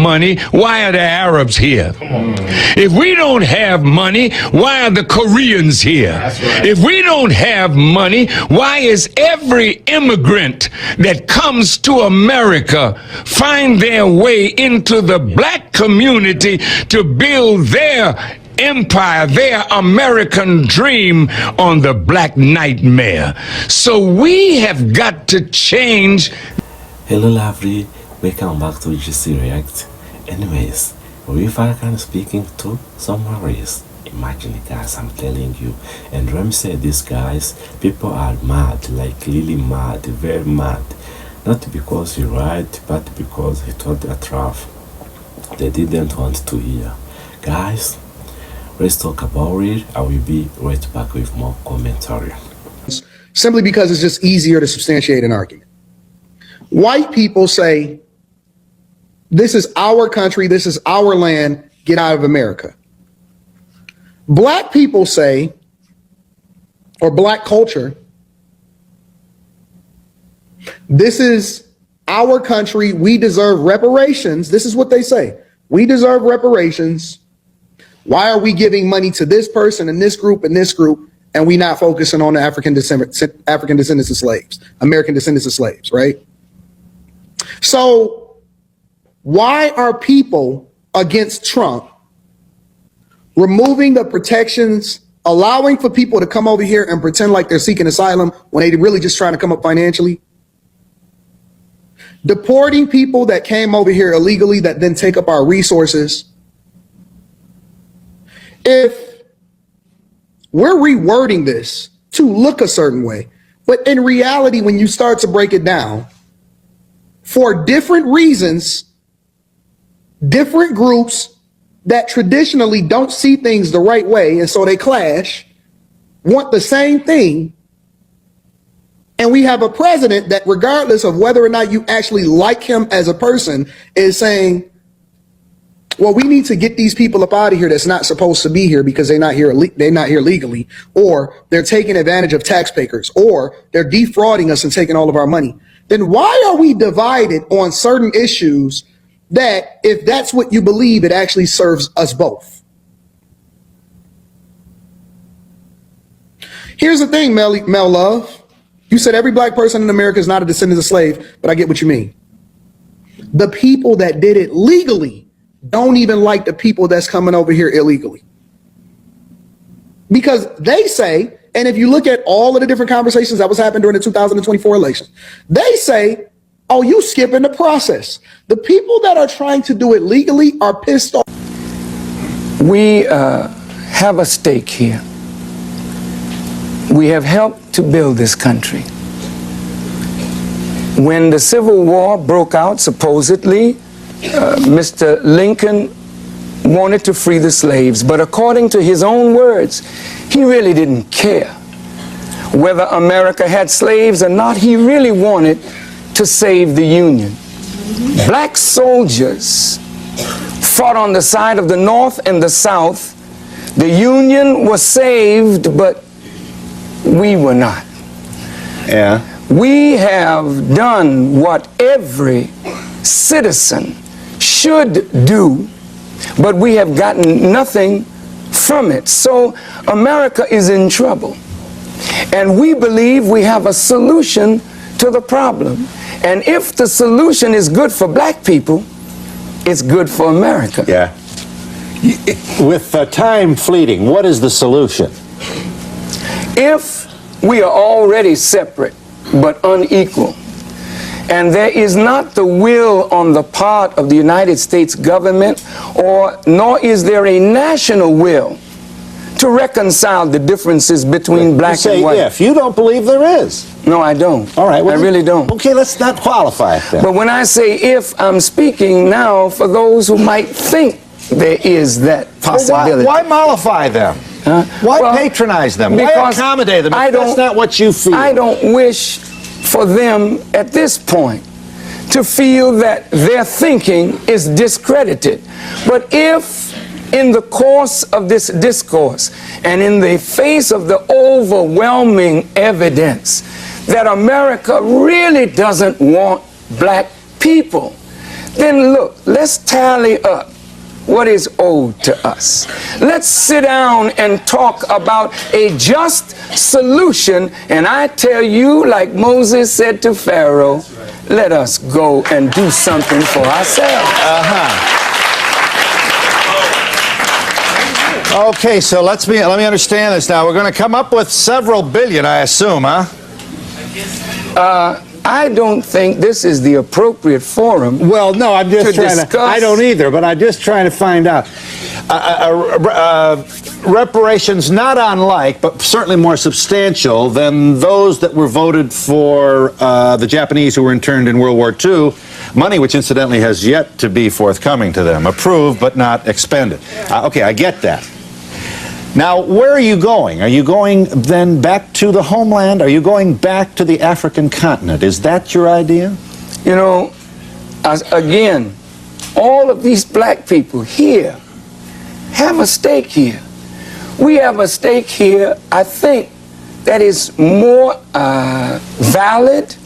money, why are the Arabs here? If we don't have money, why are the Koreans here? Right. If we don't have money, why is every immigrant that comes to America find their way into the black community to build their empire, their American dream on the black nightmare? So we have got to change. Hello lovely, welcome back to GC React. Anyways, we Farrakhan speaking to Somalis. Imagine guys, I'm telling you. And Rem said this guys, people are mad, like really mad, very mad. Not because he right, but because he told a truth. They didn't want to hear. Guys, let's talk about it. I will be right back with more commentary. Simply because it's just easier to substantiate an argument. White people say, this is our country, this is our land, get out of America. Black people say, or black culture, this is our country, we deserve reparations. This is what they say. We deserve reparations. Why are we giving money to this person and this group, and we not focusing on the African descendants of slaves, American descendants of slaves, right? So why are people against Trump removing the protections, allowing for people to come over here and pretend like they're seeking asylum when they really just trying to come up financially? Deporting people that came over here illegally that then take up our resources. If we're rewording this to look a certain way, but in reality, when you start to break it down, for different reasons, different groups that traditionally don't see things the right way, and so they clash, want the same thing. And we have a president that, regardless of whether or not you actually like him as a person, is saying, well, we need to get these people up out of here that's not supposed to be here because they're not here legally, or they're taking advantage of taxpayers, or they're defrauding us and taking all of our money. Then why are we divided on certain issues that, if that's what you believe, it actually serves us both? Here's the thing, Mel Love. You said every black person in America is not a descendant of slave, but I get what you mean. The people that did it legally don't even like the people that's coming over here illegally. Because they say, and if you look at all of the different conversations that was happening during the 2024 election, they say, oh, you skipping the process. The people that are trying to do it legally are pissed off. We have a stake here. We have helped to build this country. When the Civil War broke out, supposedly, Mr. Lincoln wanted to free the slaves, but according to his own words, he really didn't care whether America had slaves or not. He really wanted to save the Union. Black soldiers fought on the side of the North and the South. The Union was saved, but we were not. Yeah. We have done what every citizen should do, but we have gotten nothing from it. So America is in trouble. And we believe we have a solution to the problem. And if the solution is good for black people, it's good for America. Yeah. With time fleeting, what is the solution? If we are already separate but unequal, and there is not the will on the part of the United States government, nor is there a national will to reconcile the differences between black and white. If you don't believe there is. No, I don't. All right. Well, I really don't. Okay, let's not qualify it then. But when I say if, I'm speaking now for those who might think there is that possibility. Well, why mollify them? Why patronize them? Why accommodate them if that's not what you feel? I don't wish for them at this point to feel that their thinking is discredited. But if in the course of this discourse and in the face of the overwhelming evidence that America really doesn't want black people, then look, let's tally up what is owed to us. Let's sit down and talk about a just solution. And I tell you, like Moses said to Pharaoh, let us go and do something for ourselves. Okay, so let me understand this now. We're going to come up with several billion, I assume, huh? I don't think this is the appropriate forum. Well, no, I'm just trying discuss. to. I don't either, but I'm just trying to find out. Reparations not unlike, but certainly more substantial than those that were voted for the Japanese who were interned in World War II. Money which incidentally has yet to be forthcoming to them. Approved but not expended. Okay, I get that. Now, where are you going? Are you going then back to the homeland? Are you going back to the African continent? Is that your idea? You know, again, all of these black people here have a stake here. We have a stake here, I think, that is more valid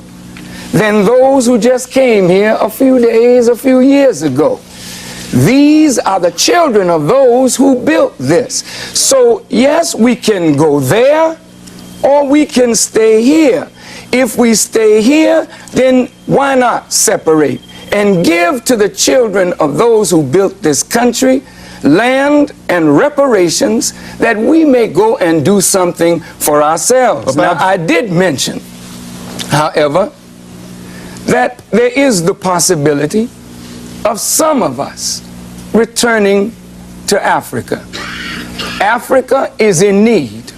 than those who just came here a few years ago. These are the children of those who built this. So, yes, we can go there or we can stay here. If we stay here, then why not separate and give to the children of those who built this country land and reparations that we may go and do something for ourselves. Now, I did mention, however, that there is the possibility of some of us returning to Africa. Africa is in need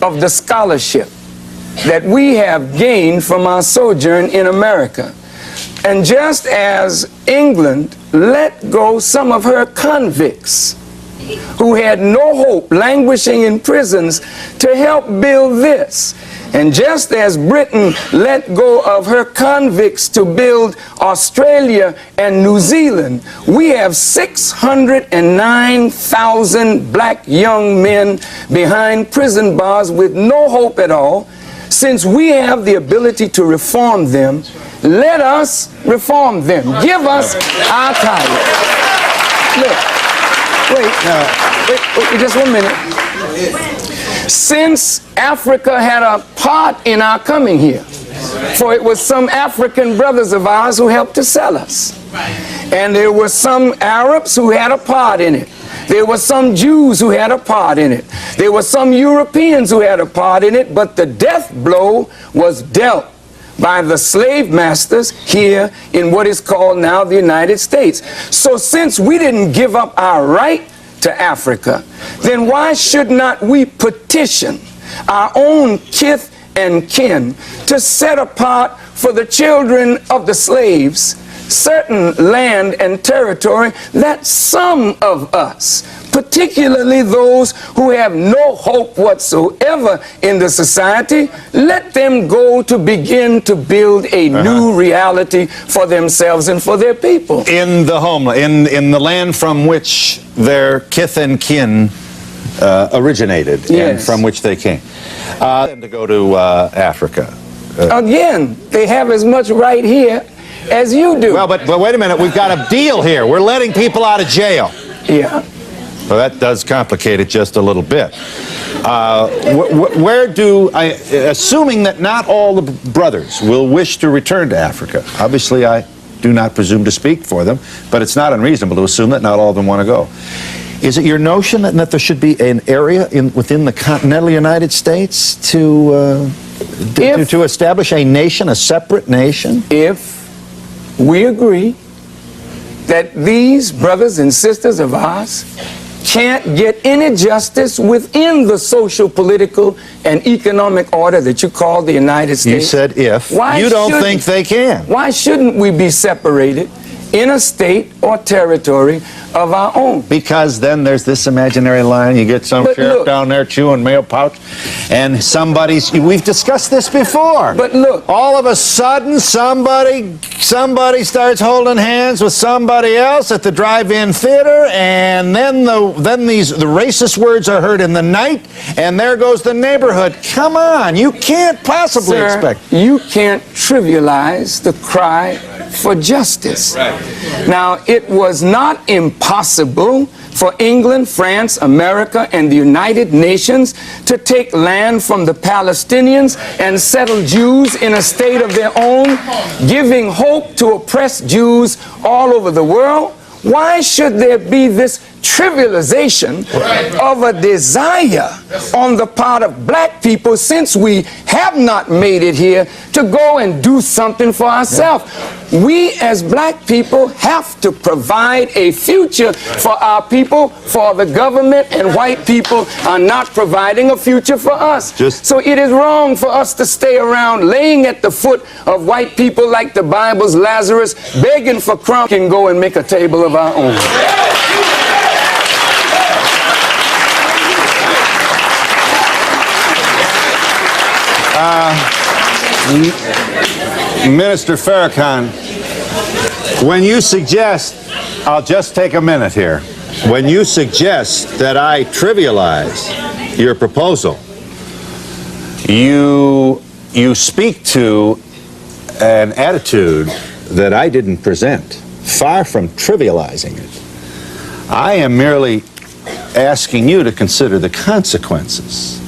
of the scholarship that we have gained from our sojourn in America. And just as England let go some of her convicts who had no hope, languishing in prisons, to help build this, and just as Britain let go of her convicts to build Australia and New Zealand, we have 609,000 black young men behind prison bars with no hope at all. Since we have the ability to reform them, let us reform them. Give us our title. Look, wait, just 1 minute. Since Africa had a part in our coming here, for it was some African brothers of ours who helped to sell us. And there were some Arabs who had a part in it. There were some Jews who had a part in it. There were some Europeans who had a part in it, but the death blow was dealt by the slave masters here in what is called now the United States. So since we didn't give up our right to Africa, then why should not we petition our own kith and kin to set apart for the children of the slaves certain land and territory that some of us, particularly those who have no hope whatsoever in the society, let them go to begin to build a new reality for themselves and for their people. In the homeland, in the land from which their kith and kin originated, and from which they came. And to go to Africa. Again, they have as much right here as you do. Well, but wait a minute, we've got a deal here. We're letting people out of jail. Yeah. Well, that does complicate it just a little bit. Assuming that not all the brothers will wish to return to Africa, obviously I do not presume to speak for them, but it's not unreasonable to assume that not all of them want to go. Is it your notion that there should be an area within the continental United States to establish a nation, a separate nation? If we agree that these brothers and sisters of ours can't get any justice within the social, political, and economic order that you call the United States. You said if. You don't think they can. Why shouldn't we be separated in a state or territory of our own? Because then there's this imaginary line. You get some sheriff down there chewing mail pouch, and we've discussed this before. But look, all of a sudden somebody starts holding hands with somebody else at the drive-in theater, and then the racist words are heard in the night, and there goes the neighborhood. Come on, you can't possibly expect. You can't trivialize the cry for justice. Now, it was not impossible for England, France, America, and the United Nations to take land from the Palestinians and settle Jews in a state of their own, giving hope to oppressed Jews all over the world. Why should there be this trivialization of a desire on the part of black people, since we have not made it here, to go and do something for ourselves? We as black people have to provide a future for our people, for the government and white people are not providing a future for us. So it is wrong for us to stay around laying at the foot of white people like the Bible's Lazarus, begging for crumbs and go and make a table of our own. Minister Farrakhan, when you suggest, I'll just take a minute here, when you suggest that I trivialize your proposal, you speak to an attitude that I didn't present, far from trivializing it. I am merely asking you to consider the consequences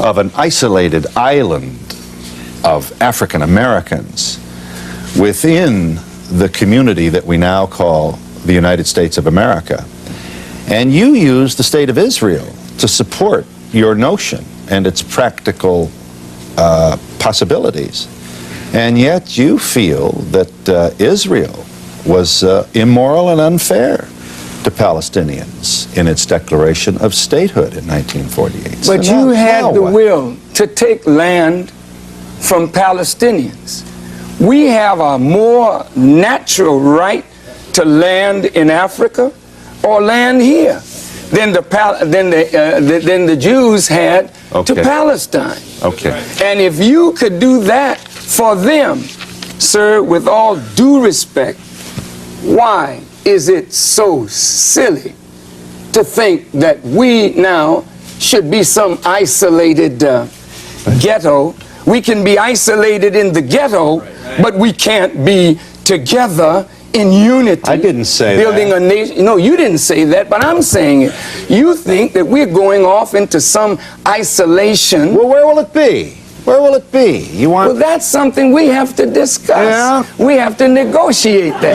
of an isolated island of African Americans within the community that we now call the United States of America. And you use the state of Israel to support your notion and its practical possibilities. And yet you feel that Israel was immoral and unfair to Palestinians in its declaration of statehood in 1948. But you had the will to take land from Palestinians. We have a more natural right to land in Africa or land here than the Jews had to Palestine. And if you could do that for them, sir, with all due respect, why is it so silly to think that we now should be some isolated ghetto? We can be isolated in the ghetto, but we can't be together in unity. I didn't say building that. A nation. No, you didn't say that, but I'm saying it. You think that we're going off into some isolation. Well, where will it be? Where will it be? You want? Well, that's something we have to discuss. Yeah. We have to negotiate that.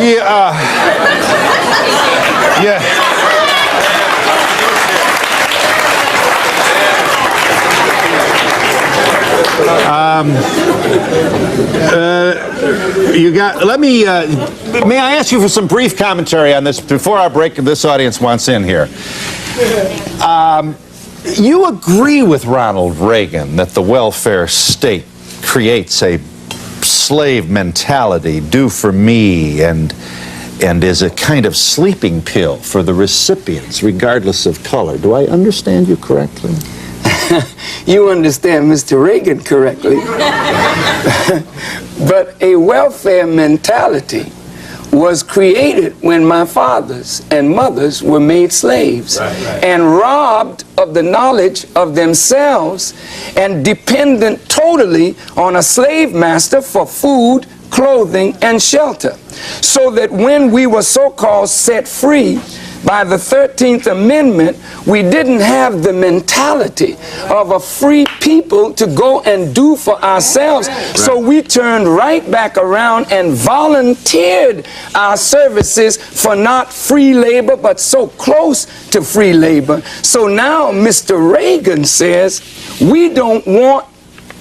May I ask you for some brief commentary on this before our break this audience wants in here? You agree with Ronald Reagan that the welfare state creates a slave mentality, do for me, and is a kind of sleeping pill for the recipients, regardless of color. Do I understand you correctly? You understand Mr. Reagan correctly. But a welfare mentality was created when my fathers and mothers were made slaves and robbed of the knowledge of themselves and dependent totally on a slave master for food, clothing, and shelter. So that when we were so-called set free by the 13th Amendment, we didn't have the mentality of a free people to go and do for ourselves. So we turned right back around and volunteered our services for not free labor, but so close to free labor. So now Mr. Reagan says we don't want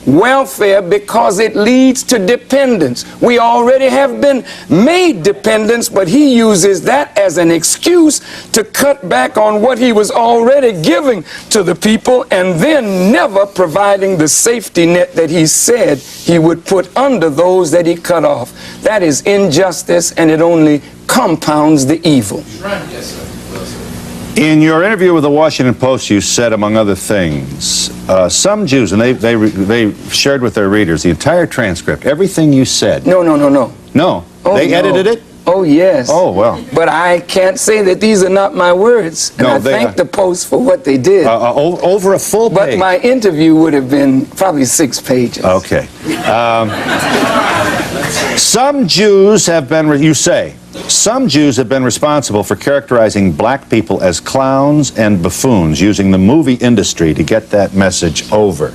welfare because it leads to dependence. We already have been made dependents, but he uses that as an excuse to cut back on what he was already giving to the people and then never providing the safety net that he said he would put under those that he cut off. That is injustice, and it only compounds the evil. In your interview with the Washington Post, you said, among other things, some Jews, and they shared with their readers the entire transcript, everything you said. No. No? Oh, they edited it? Oh, yes. Oh, well. But I can't say that these are not my words. And I thank the Post for what they did. Over a full page. But my interview would have been probably 6 pages. Okay. Some Jews have been, you say, some Jews have been responsible for characterizing black people as clowns and buffoons, using the movie industry to get that message over.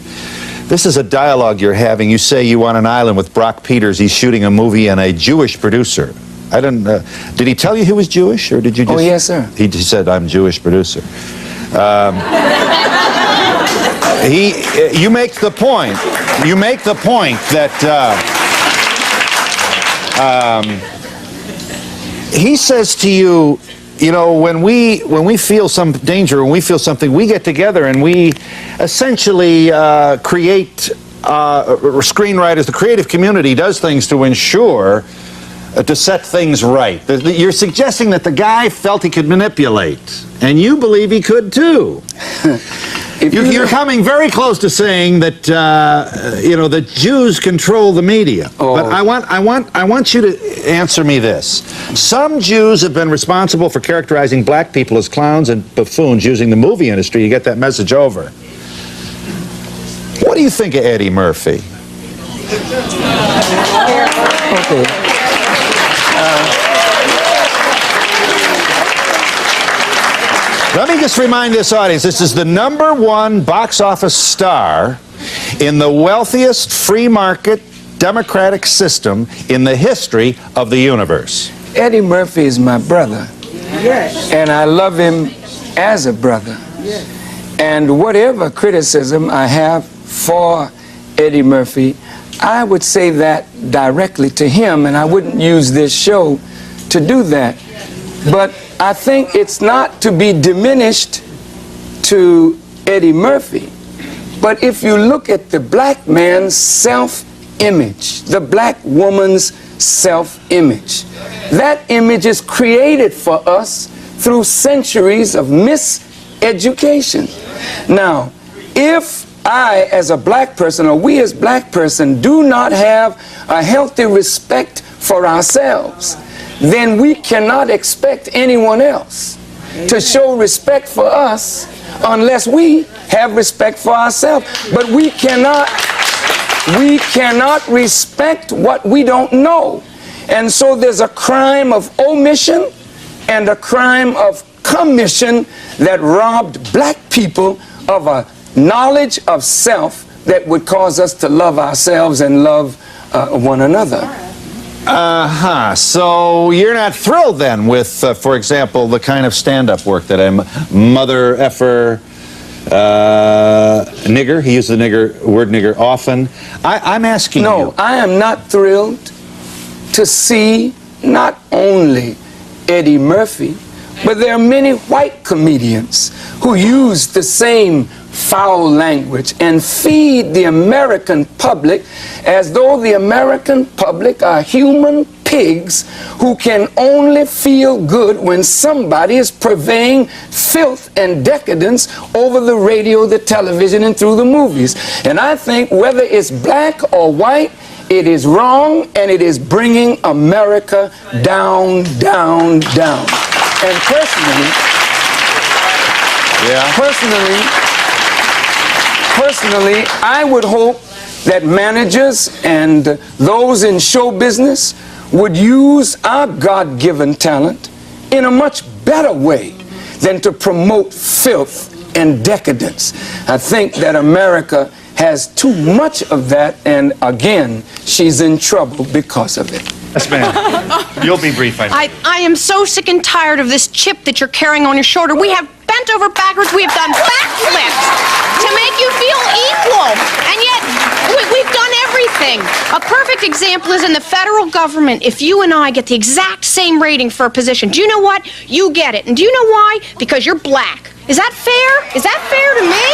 This is a dialogue you're having. You say you on an island with Brock Peters. He's shooting a movie and a Jewish producer. I don't. Did he tell you he was Jewish, or did you just? Oh, yes, sir. He said, "I'm Jewish producer." You make the point. You make the point that he says to you, you know, when we feel some danger, when we feel something, we get together and we essentially create screenwriters. The creative community does things to ensure to set things right. You're suggesting that the guy felt he could manipulate, and you believe he could too. You're coming very close to saying that you know, that Jews control the media. Oh. But I want you to answer me this. Some Jews have been responsible for characterizing black people as clowns and buffoons, using the movie industry to get that message over. What do you think of Eddie Murphy? Okay. Let me just remind this audience, this is the #1 box office star in the wealthiest free market democratic system in the history of the universe. Eddie Murphy is my brother. Yes. And I love him as a brother. Yes. And whatever criticism I have for Eddie Murphy, I would say that directly to him, and I wouldn't use this show to do that. But I think it's not to be diminished to Eddie Murphy. But if you look at the black man's self-image, the black woman's self-image, that image is created for us through centuries of miseducation. Now, if I, as a black person, or we as black person, do not have a healthy respect for ourselves, then we cannot expect anyone else to show respect for us unless we have respect for ourselves. But we cannot respect what we don't know. And so there's a crime of omission and a crime of commission that robbed black people of a knowledge of self that would cause us to love ourselves and love one another. So you're not thrilled then with, for example, the kind of stand-up work that I'm mother effer, nigger. He uses the word nigger often. I'm asking you. No, I am not thrilled to see not only Eddie Murphy, but there are many white comedians who use the same foul language and feed the American public as though the American public are human pigs who can only feel good when somebody is purveying filth and decadence over the radio, the television, and through the movies. And I think whether it's black or white, it is wrong, and it is bringing America down, down, down. And personally, I would hope that managers and those in show business would use our God-given talent in a much better way than to promote filth and decadence. I think that America has too much of that, and again, she's in trouble because of it. Yes, ma'am. You'll be brief, I know. I am so sick and tired of this chip that you're carrying on your shoulder. We have bent over backwards, we have done backflips to make you feel equal, and yet we've done everything. A perfect example is in the federal government. If you and I get the exact same rating for a position, do you know what? You get it. And do you know why? Because you're black. Is that fair? Is that fair to me?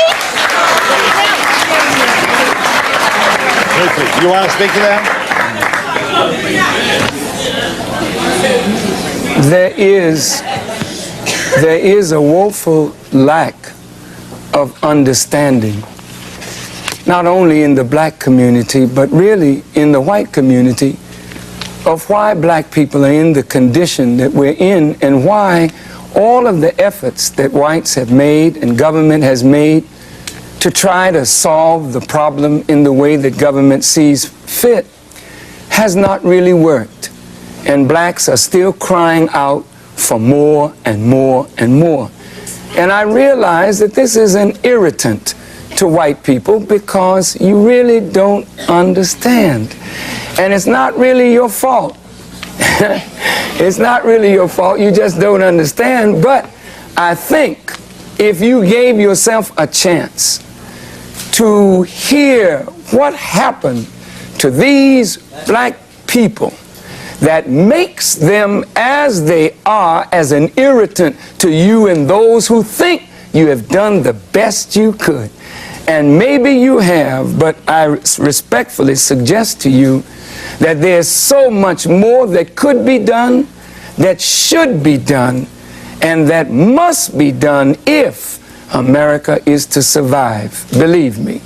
Lucy, you want to speak to that? There is a woeful lack of understanding, not only in the black community, but really in the white community, of why black people are in the condition that we're in, and why all of the efforts that whites have made and government has made to try to solve the problem in the way that government sees fit has not really worked. And blacks are still crying out for more and more and more. And I realize that this is an irritant to white people because you really don't understand. And it's not really your fault. It's not really your fault, you just don't understand. But I think if you gave yourself a chance to hear what happened to these black people that makes them as they are as an irritant to you and those who think you have done the best you could. And maybe you have, but I respectfully suggest to you that there's so much more that could be done, that should be done, and that must be done if America is to survive. Believe me.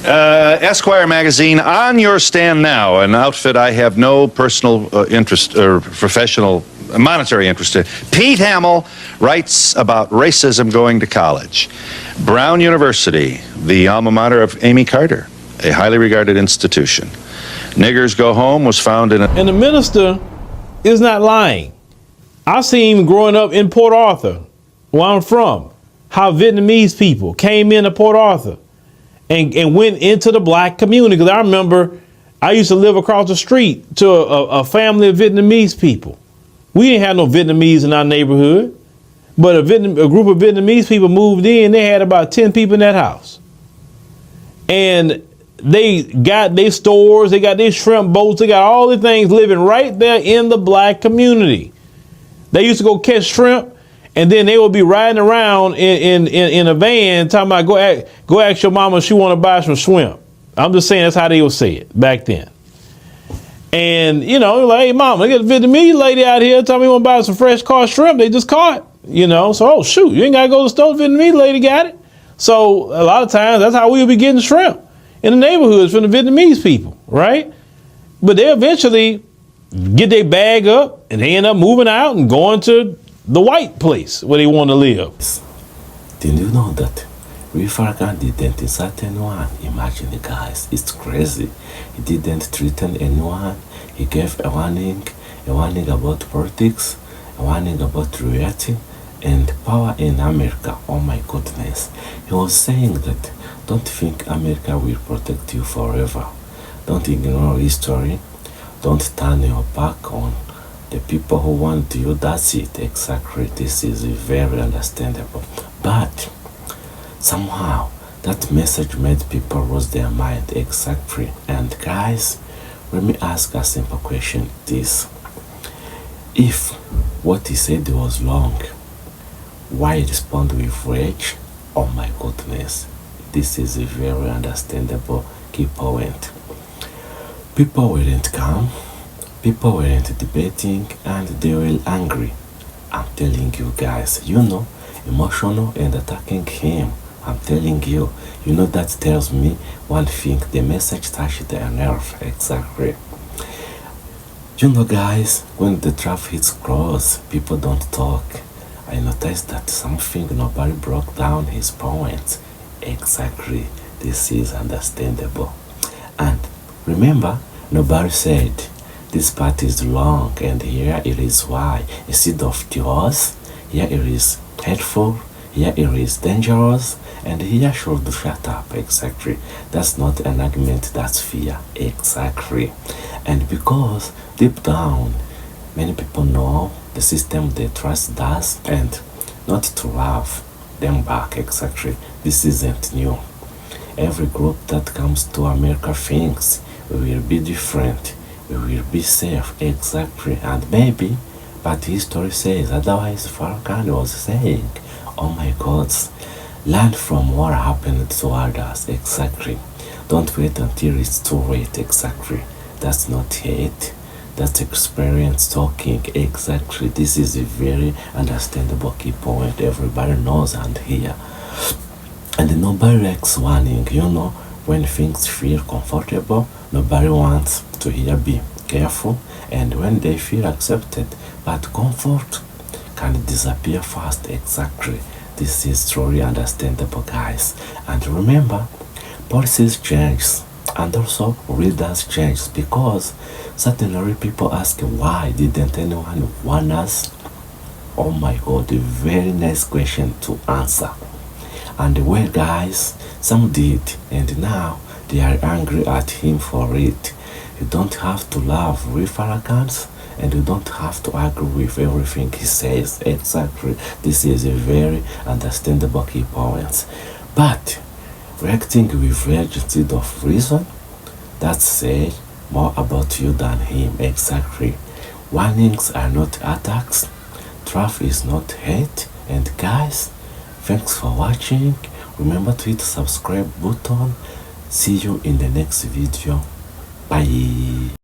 Esquire magazine, on your stand now, an outfit I have no personal interest or professional monetary interest in. Pete Hamill writes about racism going to college. Brown University, the alma mater of Amy Carter, a highly regarded institution. Niggers Go Home was found in a... And the minister is not lying. I seen him growing up in Port Arthur, where I'm from, how Vietnamese people came into Port Arthur and went into the black community. Because I remember I used to live across the street to a family of Vietnamese people. We didn't have no Vietnamese in our neighborhood, but a group of Vietnamese people moved in. They had about 10 people in that house. And they got their stores, they got their shrimp boats, they got all the things living right there in the black community. They used to go catch shrimp, and then they would be riding around in a van talking about go ask your mama if she want to buy some shrimp. I'm just saying that's how they would say it back then. And, you know, like, hey, mama, look at the Vietnamese lady out here telling me want to buy some fresh caught shrimp. They just caught, you know. So, oh, shoot, you ain't got to go to the store. The Vietnamese lady got it. So a lot of times that's how we would be getting shrimp in the neighborhoods from the Vietnamese people, right? But they eventually get their bag up and they end up moving out and going to the white place where they want to live. Did you know that Farrakhan didn't insult anyone? Imagine the guys, it's crazy. He didn't threaten anyone. He gave a warning about politics, a warning about reality and power in America. Oh my goodness. He was saying that don't think America will protect you forever. Don't ignore history. Don't turn your back on the people who want you. That's it, exactly. This is very understandable. But somehow that message made people lose their mind, exactly. And guys, let me ask a simple question. This: if what he said was wrong, why respond with rage? Oh my goodness, this is a very understandable key point. People weren't calm, people weren't debating, and they were angry. I'm telling you guys, you know, emotional and attacking him. I'm telling you, you know, that tells me one thing: the message touched their nerve, exactly. You know guys, when the traffic hits close, people don't talk. I noticed that something nobody broke down his point. Exactly, this is understandable. And remember, nobody said this part is wrong and here it is why. Instead of yours, here it is hateful, here it is dangerous, and here should shut up. Exactly. That's not an argument, that's fear. Exactly. And because deep down many people know the system they trust does, and not to love them back. Exactly. This isn't new. Every group that comes to America thinks we will be different, we will be safe. Exactly. And maybe, but history says otherwise. Farrakhan was saying, oh my God, learn from what happened to others. Exactly. Don't wait until it's too late. Exactly. That's not hate. That's experience talking. Exactly. This is a very understandable key point. Everybody knows and hear. And nobody likes warning. You know, when things feel comfortable, nobody wants to hear be careful. And when they feel accepted, but comfort can disappear fast. Exactly. This is truly understandable, guys. And remember, policies change, And also readers change, because certainly people ask, why didn't anyone warn us? Oh my god, a very nice question to answer. And well guys, some did, and now they are angry at him for it. You don't have to love real Farrakhan, and you don't have to agree with everything he says. Exactly, this is a very understandable key point. But reacting with rage instead of reason, that says more about you than him. Exactly. Warnings are not attacks. Truth is not hate. And guys, thanks for watching. Remember to hit the subscribe button. See you in the next video. Bye.